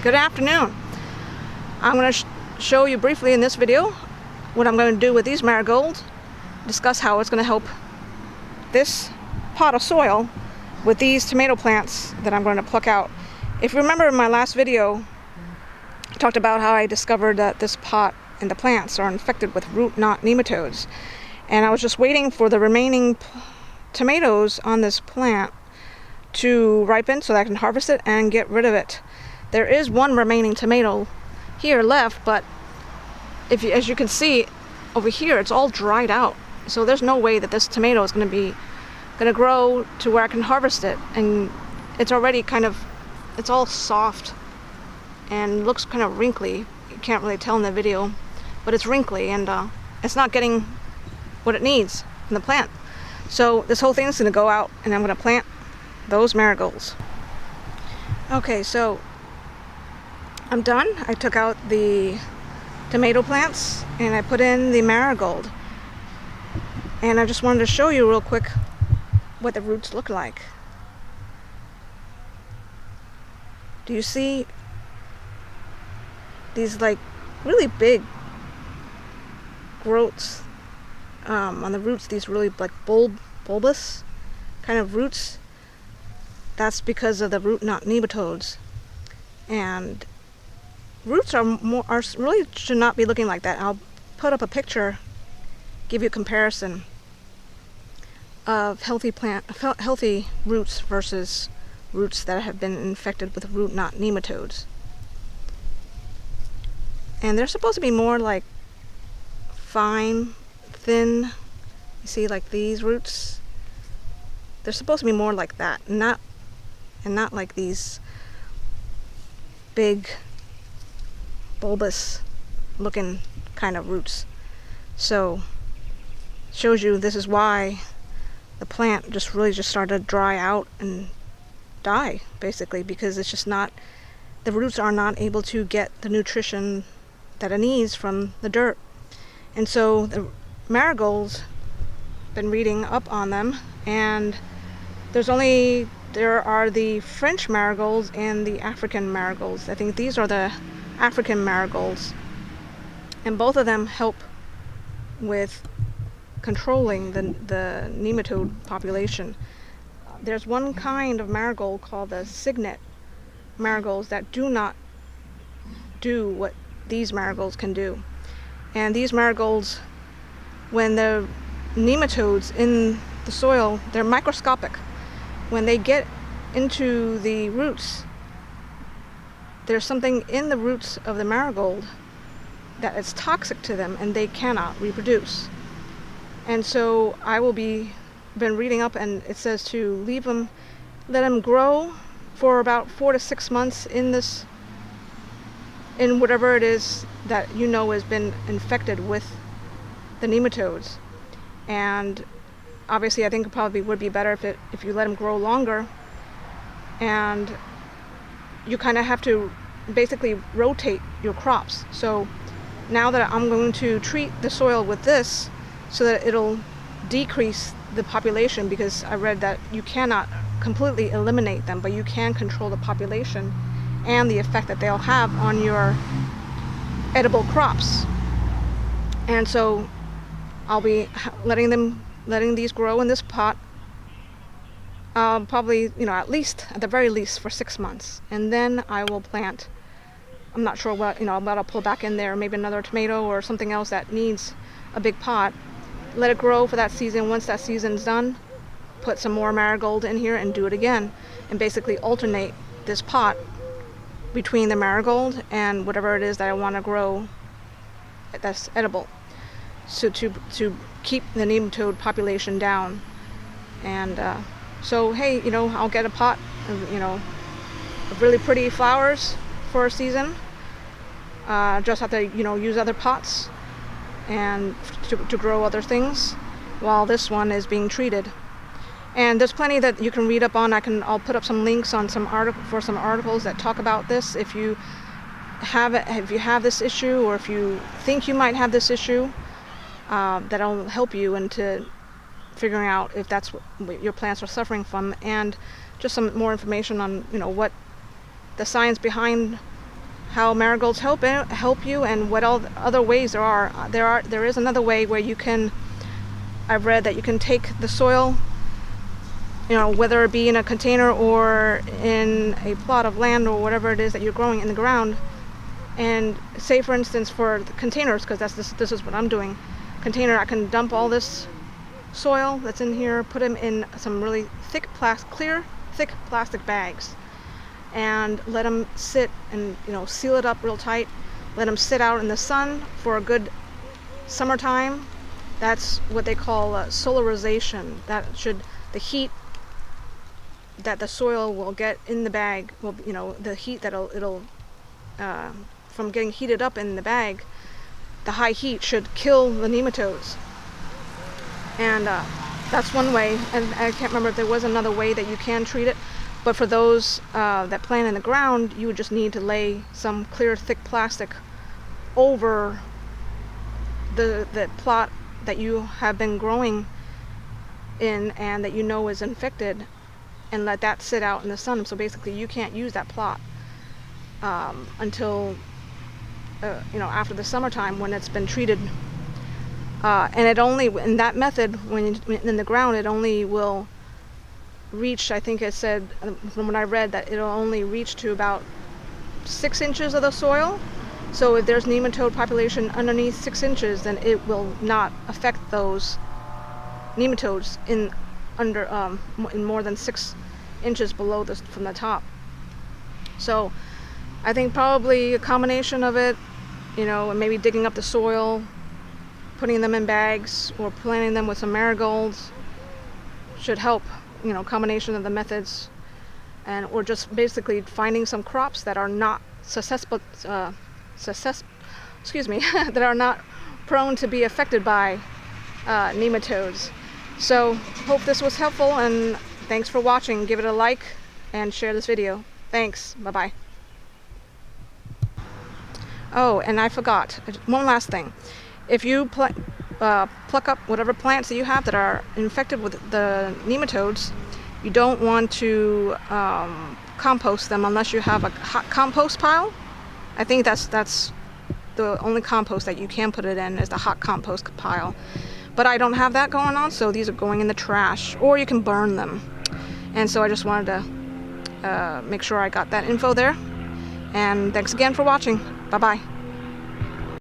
Good afternoon. I'm going to show you briefly in this video what I'm going to do with these marigolds, discuss how it's going to help this pot of soil with these tomato plants that I'm going to pluck out. If you remember in my last video, I talked about how I discovered that this pot and the plants are infected with root knot nematodes, and I was just waiting for the remaining tomatoes on this plant to ripen so that I can harvest it and get rid of it. There is one remaining tomato here left, but as you can see over here, it's all dried out. So there's no way that this tomato is going to grow to where I can harvest it. And it's already it's all soft and looks kind of wrinkly. You can't really tell in the video, but it's wrinkly and it's not getting what it needs from the plant. So this whole thing is going to go out, and I'm going to plant those marigolds. Okay, so I'm done. I took out the tomato plants and I put in the marigold. And I just wanted to show you real quick what the roots look like. Do you see these like really big growths on the roots, these really like bulbous kind of roots? That's because of the root knot nematodes. And roots really should not be looking like that. I'll put up a picture, give you a comparison of healthy roots versus roots that have been infected with root knot nematodes. And they're supposed to be more like fine, thin. You see, like these roots, they're supposed to be more like that, and not like these big bulbous looking kind of roots. So shows you this is why the plant just started to dry out and die, basically, because it's just not, the roots are not able to get the nutrition that it needs from the dirt. And so the marigolds, been reading up on them, and there are the French marigolds and the African marigolds. I think these are the African marigolds, and both of them help with controlling the nematode population. There's one kind of marigold called the signet marigolds that do not do what these marigolds can do. And these marigolds, when the nematodes in the soil, they're microscopic. When they get into the roots, there's something in the roots of the marigold that is toxic to them, and they cannot reproduce. And so been reading up, and it says to let them grow for about 4 to 6 months in whatever it is that has been infected with the nematodes. And obviously, I think it probably would be better if you let them grow longer, and you kind of have to basically rotate your crops. So now that I'm going to treat the soil with this so that it'll decrease the population, because I read that you cannot completely eliminate them, but you can control the population and the effect that they'll have on your edible crops. And so I'll be letting these grow in this pot, probably, at the very least for 6 months. And then I will plant, I'm not sure what I'll pull back in there, maybe another tomato or something else that needs a big pot. Let it grow for that season. Once that season's done, put some more marigold in here and do it again. And basically alternate this pot between the marigold and whatever it is that I want to grow that's edible. So to keep the nematode population down. And so hey, I'll get a pot of really pretty flowers for a season. Just have to use other pots and to grow other things while this one is being treated. And there's plenty that you can read up on. I'll put up some links on some articles that talk about this. If you have this issue, or if you think you might have this issue, that'll help you into figuring out if that's what your plants are suffering from, and just some more information on what the science behind how marigolds help you, and what all other ways there are. There is another way where you can, I've read that you can take the soil, whether it be in a container or in a plot of land or whatever it is that you're growing in the ground, and say for instance for the containers, because this is what I'm doing. Container, I can dump all this soil that's in here, put them in some really thick clear thick plastic bags, and let them sit and seal it up real tight. Let them sit out in the sun for a good summertime. That's what they call solarization. The heat that the soil will get in the bag will, the heat that it'll from getting heated up in the bag, the high heat should kill the nematodes. And that's one way, and I can't remember if there was another way that you can treat it. But for those that plant in the ground, you would just need to lay some clear, thick plastic over the plot that you have been growing in and that is infected, and let that sit out in the sun. So basically, you can't use that plot until after the summertime when it's been treated. And it only, in that method, when in the ground, it only will reach, I think it said, from what I read, that it'll only reach to about 6 inches of the soil. So if there's nematode population underneath 6 inches, then it will not affect those nematodes in more than 6 inches below from the top. So I think probably a combination of it, and maybe digging up the soil, putting them in bags, or planting them with some marigolds should help. Combination of the methods, or just basically finding some crops that are not that are not prone to be affected by nematodes. So hope this was helpful, and thanks for watching. Give it a like and share this video. Thanks. Bye-bye. Oh, and I forgot one last thing. If you pluck up whatever plants that you have that are infected with the nematodes, you don't want to compost them unless you have a hot compost pile. I think that's the only compost that you can put it in, is the hot compost pile. But I don't have that going on, so these are going in the trash, or you can burn them. And so I just wanted to make sure I got that info there. And thanks again for watching. Bye-bye.